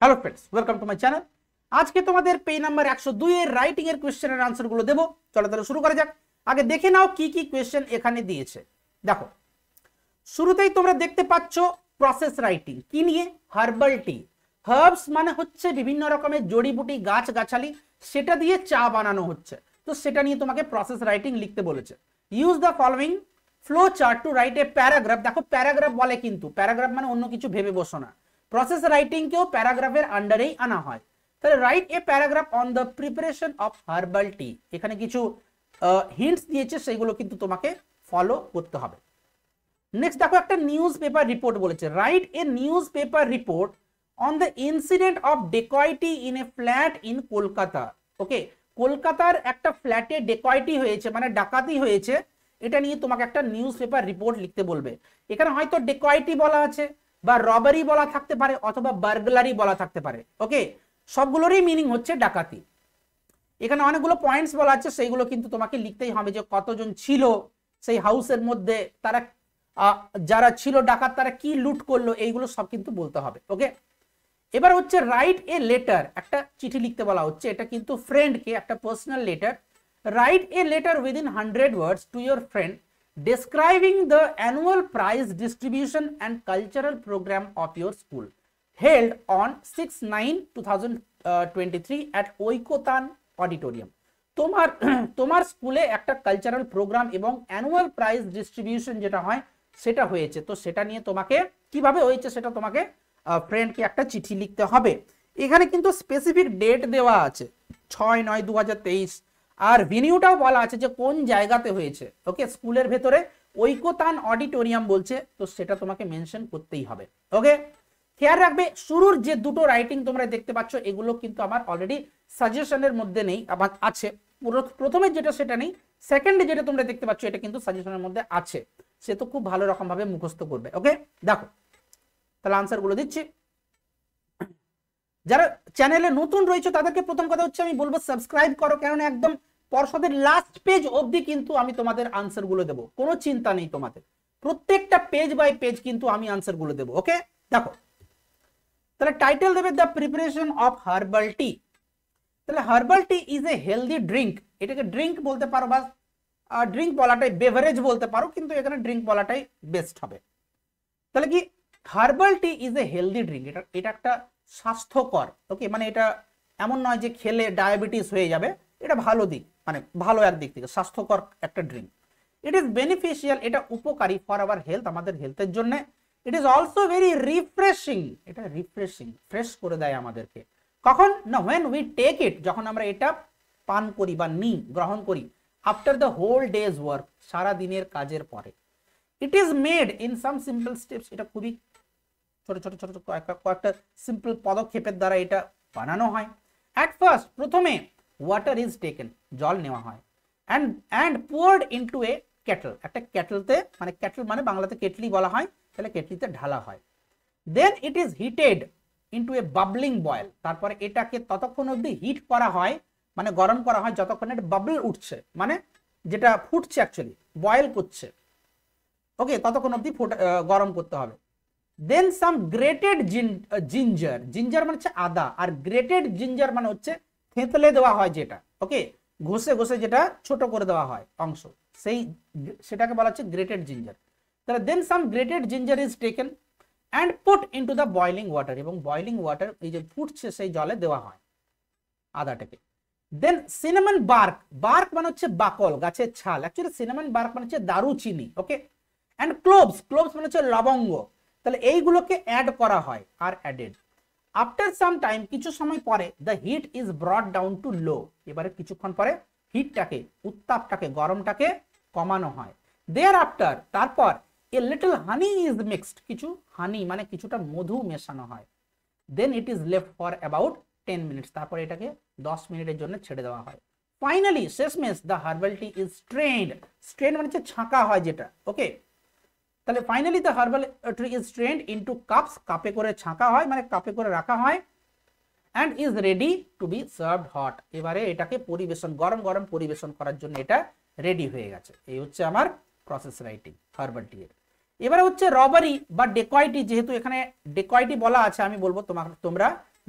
Hello friends, welcome to my channel. আজকে তোমাদের page number 102 এর রাইটিং এর কোশ্চেনের আনসারগুলো দেবো। চলো তাহলে শুরু করা যাক। আগে দেখে নাও কি কি কোশ্চেন এখানে দিয়েছে। দেখো, শুরুতেই তোমরা দেখতে পাচ্ছ প্রসেস রাইটিং কি নিয়ে, হার্বাল টি। হার্বস মানে হচ্ছে বিভিন্ন রকমের জড়িবুটি গাছ গাছালি, সেটা দিয়ে চা বানানো হচ্ছে, তো সেটা নিয়ে তোমাকে প্রসেস রাইটিং লিখতে বলেছে। Use the following flow chart to write a paragraph. দেখো প্যারাগ্রাফ বলে, কিন্তু প্যারাগ্রাফ মানে অন্য কিছু ভেবে বসো না, প্রসেস রাইটিং কেও প্যারাগ্রাফের আন্ডারেই আনা হয়। তাহলে right a paragraph on the preparation of herbal টি। এখানে কিছু হিন্টস দিয়েছে, সেগুলো কিন্তু তোমাকে ফলো করতে হবে। নেক্সট দেখো, একটা নিউজ পেপার রিপোর্ট বলেছে। Write a news paper report on the incident of dacoity in a flat in Kolkata. Okay, কলকাতার একটা ফ্ল্যাটে ডেকয়েটি হয়েছে, মানে ডাকাতি হয়েছে, এটা নিয়ে তোমাকে একটা নিউজ পেপার রিপোর্ট লিখতে বলবে। এখানে হয়তো ডেকয়েটি বলা আছে, বা রবারি বলা থাকতে পারে, অথবা বার্গলারি বলা থাকতে পারে। ওকে, সবগুলোরই মিনিং হচ্ছে ডাকাতি। এখানে অনেকগুলো পয়েন্টস বলা আছে, সেইগুলো কিন্তু তোমাকে লিখতেই হবে, যে কতজন ছিল সেই হাউসের মধ্যে, তারা যারা ছিল ডাকাত তারা কি লুট করলো, এইগুলো সব কিন্তু বলতে হবে। ওকে, এবার হচ্ছে রাইট এ লেটার, একটা চিঠি লিখতে বলা হচ্ছে, এটা কিন্তু ফ্রেন্ডকে, একটা personal letter. Write a letter within 100 words to your friend describing the annual prize distribution and cultural program of your school held on 6/9/2023 at Oikotan Auditorium. তোমার স্কুলে একটা কালচারাল প্রোগ্রাম এবং অ্যানুয়াল প্রাইজ ডিস্ট্রিবিউশন যেটা হয় সেটা হয়েছে, তো সেটা নিয়ে তোমাকে কিভাবে হয়েছে সেটা তোমাকে ফ্রেন্ডকে একটা চিঠি লিখতে হবে। এখানে কিন্তু স্পেসিফিক ডেট দেওয়া আছে, 6/9/2023, আর ভেনিউটাও বলা আছে যে কোন জায়গাতে হয়েছে। ওকে, স্কুলের ভেতরে ঐকতান অডিটোরিয়াম বলছে, তো সেটা তোমাকে মেনশন করতেই হবে। ওকে, খেয়াল রাখবে শুরুর যে দুটো রাইটিং তোমরা দেখতে পাচ্ছ, এগুলো কিন্তু আমার অলরেডি সাজেশনের মধ্যে নেই, আমার আছে। প্রথমে যেটা সেটা নেই, সেকেন্ডে যেটা তোমরা দেখতে পাচ্ছ এটা কিন্তু সাজেশনের মধ্যে আছে, সে তো খুব ভালো রকম ভাবে মুখস্থ করবে। ওকে, দেখো তাহলে আনসার গুলো দিচ্ছি। যারা চ্যানেলে নতুন রয়েছে তাদেরকে প্রথম কথা হচ্ছে আমি বলবো সাবস্ক্রাইব করো, কারণ একদম পর্ষদের লাস্ট পেজ অবধি কিন্তু আমি তোমাদের আনসার গুলো দেবো, কোনো চিন্তা নেই তোমাদের, প্রত্যেকটা পেজ বাই পেজ কিন্তু আমি আনসার গুলো দেবো। ওকে, দেখো তাহলে টাইটেল দেবে the preparation of herbal tea. তাহলে herbal tea is a healthy drink, এটাকে ড্রিঙ্ক বলতে পারো, বা ড্রিঙ্ক বলাটাই, বেভারেজ বলতে পারো, কিন্তু এখানে ড্রিঙ্ক বলাটাই বেস্ট হবে। তাহলে কি, herbal tea is a healthy drink, এটা একটা স্বাস্থ্যকর। ওকে, মানে এটা এমন নয় যে খেলে ডায়াবেটিস হয়ে যাবে, এটা ভালো দিক, মানে ভালো একদিক থেকে স্বাস্থ্যকর একটা ড্রিঙ্ক। ইট ইজ বেনিফিশিয়াল, এটা উপকারী ফর আওয়ার হেলথ, আমাদের হেলথের জন্য। It is also very refreshing, এটা রিফ্রেশিং, ফ্রেশ করে দেয় আমাদেরকে। কখন না, when we take it, যখন আমরা এটা পান করি বা নিই, গ্রহণ করি, after the whole day's work, সারা দিনের কাজের পরে। It is made in some simple steps, এটা খুবই ছোট ছোট ছোট ছোট কয়েকটা সিম্পল পদক্ষেপের দ্বারা এটা বানানো হয়। অ্যাট ফার্স্ট, প্রথমে ওয়াটার ইজ টেকেন, জল নেওয়া হয়, অ্যান্ড পোয়ার্ড ইনটু এ কেটল, একটা কেটলতে, মানে কেটল মানে বাংলাতে কেটলি বলা হয়, তাহলে কেটলিতে ঢালা হয়। Then it is heated into a bubbling boil, তারপরে এটাকে ততক্ষণ অবধি হিট করা হয়, মানে গরম করা হয় যতক্ষণ এটা বাবল উঠছে, মানে যেটা ফুটছে অ্যাকচুয়ালি, বয়েল করছে। ওকে, ততক্ষণ অবধি গরম করতে হবে। দেন সাম গ্রেটেড জিঞ্জার, জিঞ্জার মানে হচ্ছে আদা, আর গ্রেটেড জিঞ্জার মানে হচ্ছে থেঁতলে দেওয়া হয় যেটা, ওকে, ঘষে ঘষে যেটা ছোট করে দেওয়া হয় অংশ, সেটাকে বলা হচ্ছে গ্রেটেড জিঞ্জার। তাহলে then some grated ginger is taken and put into the boiling water, এবং বয়লিং ওয়াটার এই যে ফুটছে সেই জলে দেওয়া হয় আদাটাকে। দেন সিনামন বার্ক, বার্ক মানে হচ্ছে বাকল, গাছের ছাল, অ্যাকচুয়ালি সিনামন বার্ক মানে হচ্ছে দারুচিনি। ওকে, অ্যান্ড ক্লোভস, ক্লোভস মানে হচ্ছে লবঙ্গ, তাহলে এইগুলোকে অ্যাড করা হয়, আর অ্যাডেড। আফটার সাম টাইম, কিছু সময় পরে, the heat is brought down to low, এবারে কিছুক্ষণ পরে হিটটাকে, উত্তাপটাকে, গরমটাকে কমানো হয়। দেয়ার আফটার, তারপর a little honey is mixed, কিছু হানি মানে কিছুটা মধু মেশানো হয়। Then it is left for about 10 minutes, তারপর এটাকে 10 মিনিটের জন্য ছেড়ে দেওয়া হয়। ফাইনালি শেষমেশ দ্য হার্বাল টি ইজ স্ট্রেন্ড, স্ট্রেন্ড মানে হচ্ছে ছাঁকা হয় যেটা। ওকে, তাহলে finally the herbal tea is স্ট্রেন্ড into cups, কাপে করে ছাঁকা হয়, মানে কাপে করে রাখা হয়, and is ready to B served hot, এবারে এটাকে পরিবেশন, গরম গরম পরিবেশন করার জন্য এটা রেডি হয়ে গেছে। এই হচ্ছে আমার প্রসেস রাইটিং হার্বাল টি এর। এবারে হচ্ছে রবারি বা ডেকয়েটি, যেহেতু এখানে ডেকয়েটি বলা আছে, আমি বলবো তোমরা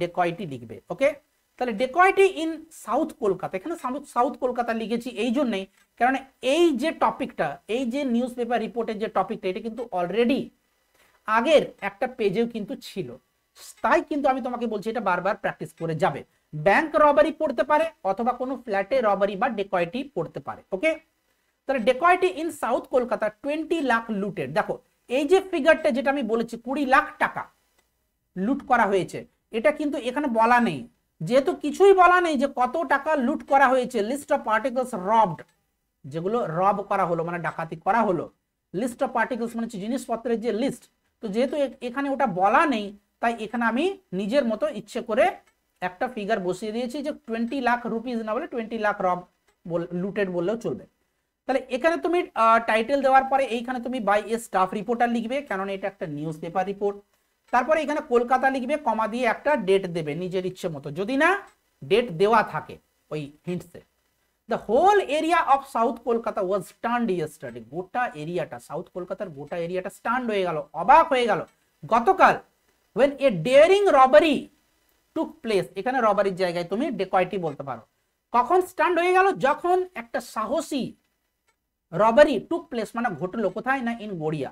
ডেকয়টি লিখবে। ওকে, তাহলে ডেকয়টি ইন সাউথ কলকাতা, এখানে সাউথ কলকাতা লিখেছি এই জন্যই কারণ এই যে টপিকটা, এই যে নিউজ পেপার রিপোর্টের যে টপিকটা, এটা কিন্তু অলরেডি আগের একটা পেজেও কিন্তু ছিল, তাই কিন্তু আমি তোমাকে বলছি এটা বারবার প্র্যাকটিস করে যাবে। ব্যাংক রবারি পড়তে পারে অথবা কোনো ফ্ল্যাটে রবারি বা ডেকয়টি পড়তে পারে। ওকে, তাহলে dacoity in south Kolkata 20 lakh looted. দেখো এই যে ফিগারটা যেটা আমি বলেছি 20 লাখ টাকা লুট করা হয়েছে, এটা কিন্তু এখানে বলা নেই, যেহেতু কিছুই বলা নেই যে কত টাকা লুট করা হয়েছে। লিস্ট অফ পার্টিকলস রবড, যেগুলো রব করা হলো মানে ডাকাতি করা হলো, লিস্ট অফ পার্টিকলস মানে জিনিসপত্রের যে লিস্ট, তো যেহেতু এখানে ওটা বলা নেই তাই এখানে আমি নিজের মতো ইচ্ছে করে একটা ফিগার বসিয়ে দিয়েছি যে 20 লাখ রুপিস না বলে 20 লাখ রব লুটেড বললেও চলবে। তাহলে এখানে তুমি টাইটেল দেওয়ার পরে এইখানে তুমি বাই এ স্টাফ রিপোর্টার লিখবে, কারণ এটা একটা নিউজ পেপার রিপোর্ট। তারপরে এখানে কলকাতা লিখবে, কমা দিয়ে একটা ডেট দেবে নিজের ইচ্ছে মতো, যদি না ডেট দেওয়া থাকে ওই হিন্টসে। The whole area of south Kolkata was stunned yesterday, গোটা এরিয়াটা, সাউথ কলকাতার গোটা এরিয়াটা স্টান্ড হয়ে গেল, অবাক হয়ে গেল গতকাল। when a daring robbery took place, এখানে রবারির জায়গায় তুমি ডেকয়টি বলতে পারো। কখন স্টান্ড হয়ে গেল? যখন একটা সাহসী রবারি টুক প্লেস মানে ঘটলো, কোথায় না ইন গড়িয়া।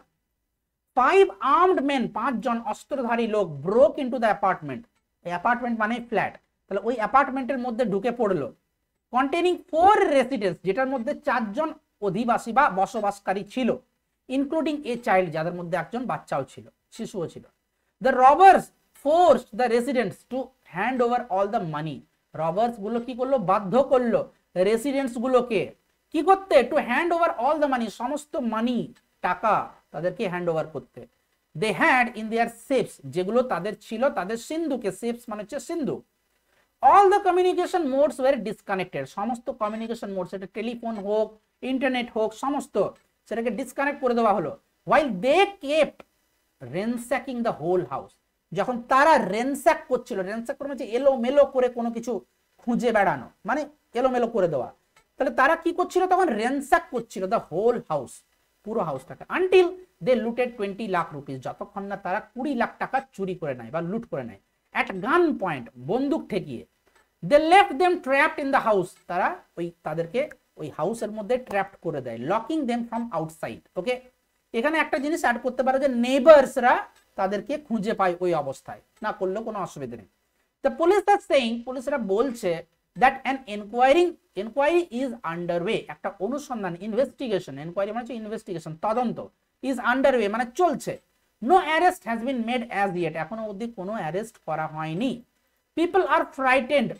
5 armed men, 5 জন অস্ত্রধারী লোক broke into the apartment, apartment মানে ফ্ল্যাট, তাহলে ওই অ্যাপার্টমেন্টের মধ্যে ঢুকে পড়লো। কন্টেনিং 4 রেসিডেন্টস, যেটার মধ্যে 4 জন অধিবাসী বা বসবাসকারী ছিল, ইনক্লুডিং এ চাইল্ড, যাদের মধ্যে একজন বাচ্চাও ছিল, শিশুও ছিল। The robbers forced the residents to hand over all the money, robbers গুলো কি করলো? বাধ্য করলো রেসিডেন্টস গুলোকে কি করতে? To hand over all the money, সমস্ত মানি টাকা তাদেরকে হ্যান্ড ওভার করতে। They had in their safes, যেগুলো তাদের ছিল তাদের সিন্ধুকে, সেফস মানে হচ্ছে সিন্ধু। All the communication modes were disconnected, সমস্ত কমিউনিকেশন মোড, সেটা টেলিফোন হোক ইন্টারনেট হোক সমস্ত সেটাকে ডিসকানেক্ট করে দেওয়া হলো। while they kept ransacking the whole house, যখন তারা রেনস্যাক করছিল, রেনস্যাক করে মানে এলোমেলো করে কোনো কিছু খুঁজে বেড়ানো, মানে এলোমেলো করে দেওয়া, তাহলে তারা কি করছিল তখন? রেনস্যাক করছিল দ্য হোল হাউস, পুরো হাউসটাকে। Until they looted 20 lakh rupees, যতক্ষণ না তারা 20 লাখ টাকা চুরি করে নেয় বা লুট করে নেয়। অ্যাট গান পয়েন্ট, বন্দুক ঠেকিয়ে। They left them trapped in the house, তারা তাদেরকে ওই হাউসের মধ্যে ট্র্যাপড করে দেয়। Locking them from outside. Okay, এখানে একটা জিনিস অ্যাড করতে পারো যে নেইবারসরা তাদেরকে খুঁজে পায় ওই অবস্থায়, না করলেও কোনো অসুবিধা নেই। দ্য পুলিশ আর সেইং, পুলিশরা বলছে that an enquiry is underway, একটা অনুসন্ধান, ইনভেস্টিগেশন, এনকোয়ারি মানে ইনভেস্টিগেশন, তদন্ত, ইজ আন্ডারওয়ে মানে চলছে। No arrest has been made as yet, এখনো অবধি কোনো অ্যারেস্ট করা হয়নি। পিপল আর ফ্রাইটেন্ড,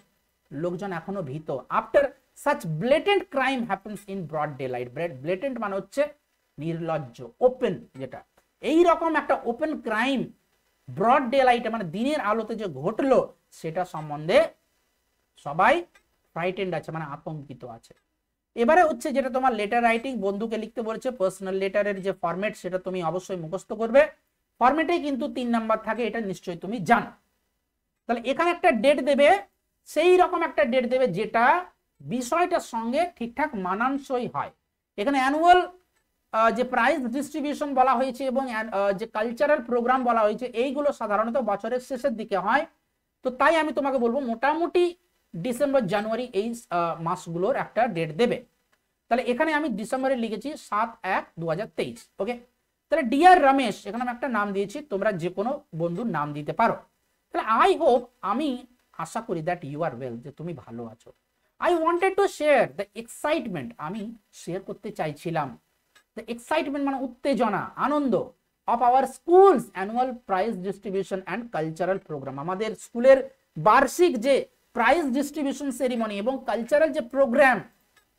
লোকজন এখনো ভীত। After such blatant crime happens in broad daylight, blatant মানে হচ্ছে নির্লজ্জ, ওপেন, যেটা এই রকম একটা ওপেন ক্রাইম ব্রড ডে লাইটে মানে দিনের আলোতে যে ঘটলো সেটা সম্বন্ধে সবাই ফ্রাইটেন্ড আছে, মানে আতঙ্কিত আছে। এবারে হচ্ছে যেটা তোমার লেটার রাইটিং, বন্ধুকে লিখতে বলেছে, পার্সোনাল লেটারের যে ফরম্যাট সেটা তুমি অবশ্যই মুখস্থ করবে। ফরম্যাটে কিন্তু 3 নাম্বার থাকে, এটা নিশ্চয়ই তুমি জানো। তাহলে এখানে একটা ডেট দেবে, সেই রকম একটা ডেট দেবে যেটা বিষয়টার সঙ্গে ঠিকঠাক মানানসই হয়। এখানে অ্যানুয়াল যে প্রাইজ ডিস্ট্রিবিউশন বলা হয়েছে এবং যে কালচারাল প্রোগ্রাম বলা হয়েছে, এইগুলো সাধারণত বছরের শেষের দিকে হয়, তো তাই আমি তোমাকে বলবো মোটামুটি ডিসেম্বর জানুয়ারি এই মাসগুলোর একটা ডেট দেবে। তাহলে এখানে আমি ডিসেম্বরে লিখেছি 7/1/2023। ওকে, তাহলে ডিয়ার রমেশ, এখানে আমি একটা নাম দিয়েছি, তোমরা যে কোনো বন্ধুর নাম দিতে পারো। তাহলে আই হোপ, আমি আশা করি দ্যাট ইউ আর ওয়েল, যে তুমি ভালো আছো। I wanted to share the excitement, আমি শেয়ার করতে চাইছিলাম, দ্য এক্সাইটমেন্ট মানে উত্তেজনা, আনন্দ, of our school's annual prize distribution and cultural program, আমাদের স্কুলের বার্ষিক যে প্রাইজ ডিস্ট্রিবিউশন সেরিমনি এবং কালচারাল যে প্রোগ্রাম।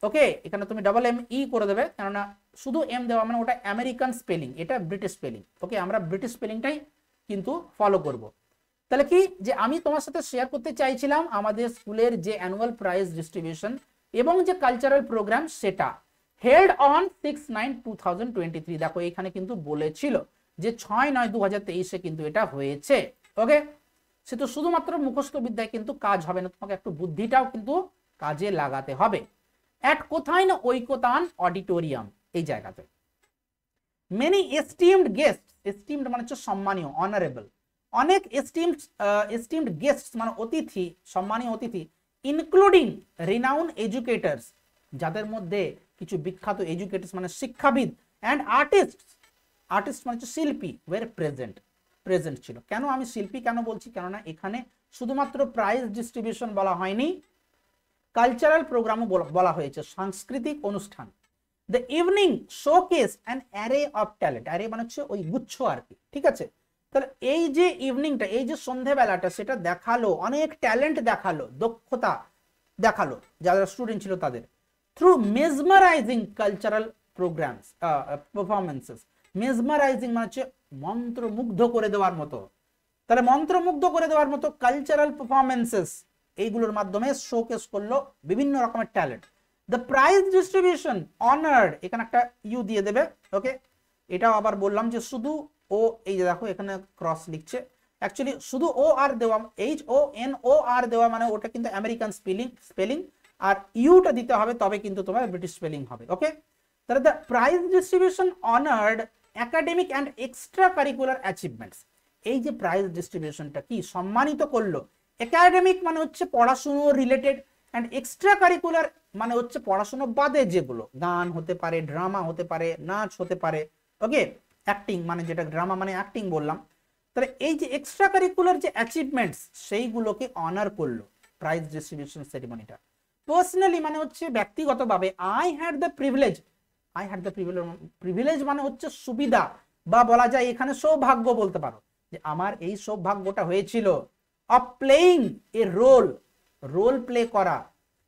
ওকে, এখানে তুমি ME করে দেবে, কেননা শুধু এম দেওয়া মানে ওটা আমেরিকান স্পেলিং, এটা ব্রিটিশ স্পেলিং। ওকে, আমরা ব্রিটিশ স্পেলিংটাই কিন্তু ফলো করব। তাহলে কি যে আমি তোমার সাথে শেয়ার করতে চাইছিলাম আমাদের স্কুলের যে অ্যানুয়াল প্রাইজ ডিস্ট্রিবিউশন এবং যে কালচারাল প্রোগ্রাম, সেটা হেল্ড অন 6/9/2023। দেখো এখানে কিন্তু বলেছিল যে 6/9/2023 কিন্তু এটা হয়েছে। ওকে, সে তো শুধুমাত্র মুখস্থ বিদ্যায় কিন্তু কাজ হবে না, তোমাকে একটু বুদ্ধিটাও কিন্তু কাজে লাগাতে হবে। অ্যাট কোথায় না ঐকতান অডিটোরিয়াম, এই জায়গাতে মেনি এস্টিমড গেস্ট, এস্টিমড মানে হচ্ছে সম্মানীয়, অনারেবল, অনেক এস্টিমড গেস্ট মানে অতিথি, সম্মানীয় অতিথি, ইনক্লুডিং রিনাউন এডুকেটার্স, যাদের মধ্যে কিছু বিখ্যাত এডুকেটার্স মানে শিক্ষাবিদ, অ্যান্ড আর্টিস্ট মানে হচ্ছে শিল্পী, ওয়ার প্রেজেন্ট ছিল। কেন আমি শিল্পী কেন বলছি, কেননা এখানে শুধুমাত্র প্রাইজ ডিস্ট্রিবিউশন বলা হয়নি, কালচারাল প্রোগ্রামও বলা হয়েছে, সাংস্কৃতিক অনুষ্ঠান। The evening showcase an array of talent, array মানে হচ্ছে ওই গুচ্ছ আর কি, ঠিক আছে। তাহলে এই যে ইভিনিংটা, এই যে সন্ধ্যেবেলাটা, সেটা দেখালো অনেক ট্যালেন্ট দেখালো, দক্ষতা দেখালো যারা স্টুডেন্ট ছিল তাদের, থ্রু মেজমারাইজিং কালচারাল প্রোগ্রামস পারফরমেন্সেস। মেজমারাইজিং মানে হচ্ছে মন্ত্রমুগ্ধ করে দেওয়ার মতো, তাহলে মন্ত্রমুগ্ধ করে দেওয়ার মতো কালচারাল পারফরমেন্সেস, এইগুলোর মাধ্যমে শোকেস করলো বিভিন্ন রকমের talent. The prize distribution honoured, এখানে একটা ইউ দিয়ে দেবে, ওকে। এটাও আবার বললাম যে শুধু ও, এই যে দেখো এখানে ক্রস লিখছে, অ্যাকচুয়ালি শুধু ও আর দেওয়া, HONOR দেওয়া মানে ওটা কিন্তু আমেরিকান স্পেলিং, আর ইউটা দিতে হবে তবে কিন্তু তোমার ব্রিটিশ স্পেলিং হবে, ওকে। তাহলে the prize distribution honoured academic and extra curricular achievements, এই যে প্রাইজ ডিস্ট্রিবিউশনটা কি সম্মানিত করলো, একাডেমিক মানে হচ্ছে পড়াশুনো রিলেটেড, অ্যান্ড এক্সট্রা কারিকুলার মানে হচ্ছে পড়াশুনো বাদে যেগুলো, গান হতে পারে, ড্রামা হতে পারে, নাচ হতে পারে, ওকে, অ্যাক্টিং মানে যেটা ড্রামা মানে অ্যাক্টিং বললাম। তাহলে এই যে এক্সট্রা কারিকুলার যে অ্যাচিভমেন্টস সেইগুলোকে অনার করলো প্রাইজ ডিস্ট্রিবিউশন সেরিমনিটা। পার্সোনালি মানে হচ্ছে ব্যক্তিগতভাবে, আই হ্যাড দ্য প্রিভিলেজ মানে হচ্ছে সুবিধা, বা বলা যায় এখানে সৌভাগ্য বলতে পারো, যে আমার এই সৌভাগ্যটা হয়েছিল, of playing a role play করা,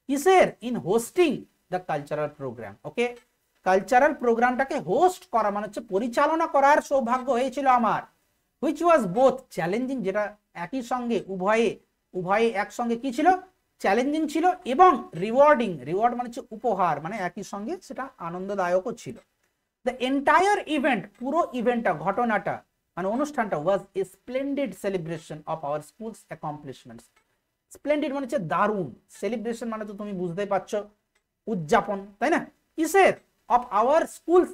কিসের, in hosting the cultural program, okay. Cultural প্রোগ্রামটাকে হোস্ট করা মানে হচ্ছে পরিচালনা করার সৌভাগ্য হয়েছিল আমার, হুইচ ওয়াজ বোথ চ্যালেঞ্জিং, যেটা একই সঙ্গে উভয়ে একসঙ্গে কি ছিল, চ্যালেঞ্জিং ছিল, এবং রিওয়ার্ড মানে হচ্ছে উপহার, মানে একই সঙ্গে সেটা আনন্দদায়কও ছিল। দ্য এন্টায়ার ইভেন্ট, পুরো ইভেন্টটা, ঘটনাটা মানে অনুষ্ঠানটা, was a splendid celebration of our school's accomplishments. Splendid মানে হচ্ছে দারুণ, সেলিব্রেশন মানে তো তুমি বুঝতেই পারছো উদযাপন, তাই না, কিসের, অফ আওয়ার স্কুলস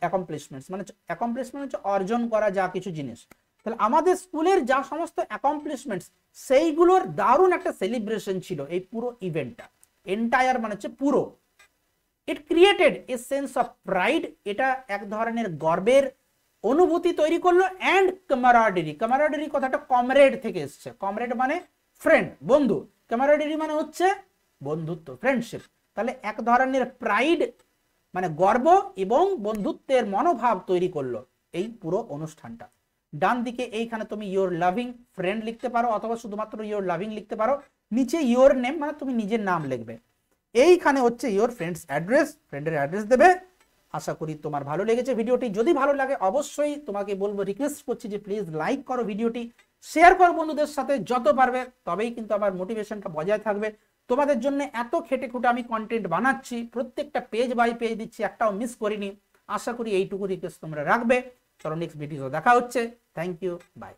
অ্যাকমপ্লিশমেন্টস, মানে অ্যাকমপ্লিশমেন্ট হচ্ছে অর্জন করা যা কিছু জিনিস, তাহলে আমাদের স্কুলের যা সমস্ত অ্যাকমপ্লিশমেন্টস সেইগুলোর দারুণ একটা সেলিব্রেশন ছিল এই পুরো ইভেন্টটা। এন্টায়ার মানে হচ্ছে পুরো। It created a sense of pride, এটা এক ধরনের গর্বের অনুভূতি তৈরি করলো, অ্যান্ড ক্যামারাডেরি কথাটা কমরেড থেকে এসছে, কমরেড মানে ফ্রেন্ড, বন্ধু, ক্যামারাডেরি মানে হচ্ছে বন্ধুত্ব, ফ্রেন্ডশিপ। তাহলে এক ধরনের প্রাইড মানে গর্ব এবং বন্ধুত্বের মনোভাব তৈরি করলো এই পুরো অনুষ্ঠানটা। ডান দিকে এইখানে তুমি ইয়োর লাভিং ফ্রেন্ড লিখতে পারো, অথবা শুধুমাত্র ইয়োর লাভিং লিখতে পারো, নিচে ইয়োর নেম মানে তুমি নিজের নাম লিখবে, এইখানে হচ্ছে ইয়োর ফ্রেন্ডস অ্যাড্রেস, ফ্রেন্ডের অ্যাড্রেস দেবে। আশা করি তোমার ভালো লেগেছে ভিডিওটি, যদি ভালো লাগে অবশ্যই তোমাকে বলবো, রিকোয়েস্ট করছি যে প্লিজ লাইক করো ভিডিওটি, শেয়ার করো বন্ধুদের সাথে যত পারবে, তবেই কিন্তু আমার মোটিভেশনটা বজায় থাকবে। তোমাদের জন্য এত খেটে খুঁটে আমি কন্টেন্ট বানাচ্ছি, প্রত্যেকটা পেজ বাই পেজ দিচ্ছি, একটাও মিস করিনি। আশা করি এইটুকু রিকোয়েস্ট তোমরা রাখবে। চলো নেক্সট ভিডিও দেখা হচ্ছে। Thank you, by.